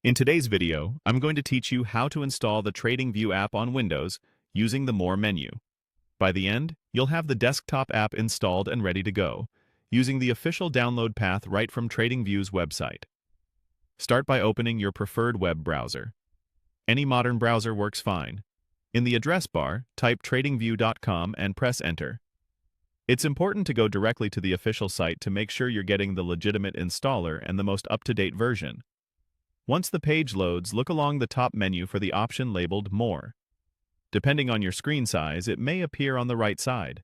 In today's video, I'm going to teach you how to install the TradingView app on Windows using the More menu. By the end, you'll have the desktop app installed and ready to go, using the official download path right from TradingView's website. Start by opening your preferred web browser. Any modern browser works fine. In the address bar, type tradingview.com and press Enter. It's important to go directly to the official site to make sure you're getting the legitimate installer and the most up-to-date version. Once the page loads, look along the top menu for the option labeled More. Depending on your screen size, it may appear on the right side.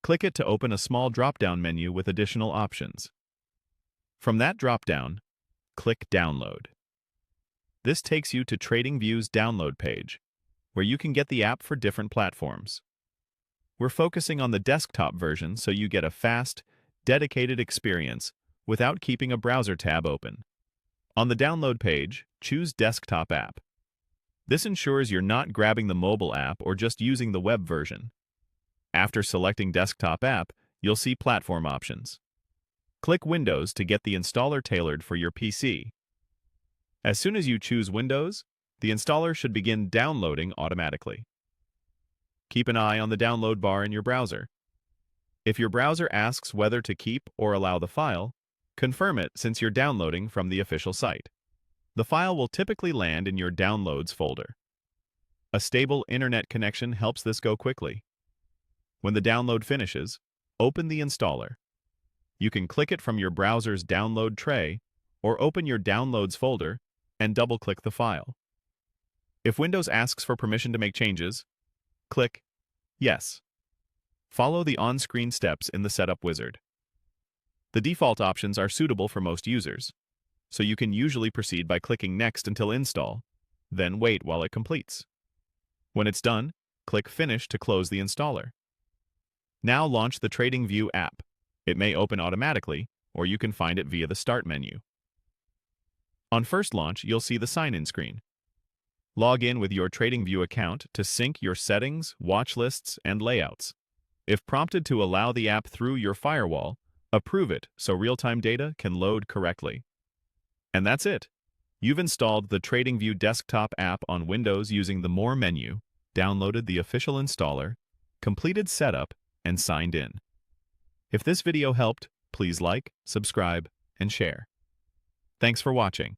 Click it to open a small drop-down menu with additional options. From that drop-down, click Download. This takes you to TradingView's download page, where you can get the app for different platforms. We're focusing on the desktop version so you get a fast, dedicated experience without keeping a browser tab open. On the download page, choose Desktop app. This ensures you're not grabbing the mobile app or just using the web version. After selecting Desktop app, you'll see platform options. Click Windows to get the installer tailored for your PC. As soon as you choose Windows, the installer should begin downloading automatically. Keep an eye on the download bar in your browser. If your browser asks whether to keep or allow the file, confirm it since you're downloading from the official site. The file will typically land in your Downloads folder. A stable internet connection helps this go quickly. When the download finishes, open the installer. You can click it from your browser's download tray or open your Downloads folder and double-click the file. If Windows asks for permission to make changes, click Yes. Follow the on-screen steps in the setup wizard. The default options are suitable for most users, so you can usually proceed by clicking Next until install, then wait while it completes. When it's done, click Finish to close the installer. Now launch the TradingView app. It may open automatically, or you can find it via the Start menu. On first launch, you'll see the sign-in screen. Log in with your TradingView account to sync your settings, watch lists, and layouts. If prompted to allow the app through your firewall, approve it so real-time data can load correctly. And that's it. You've installed the TradingView desktop app on Windows using the More menu, downloaded the official installer, completed setup, and signed in. If this video helped, please like, subscribe, and share. Thanks for watching.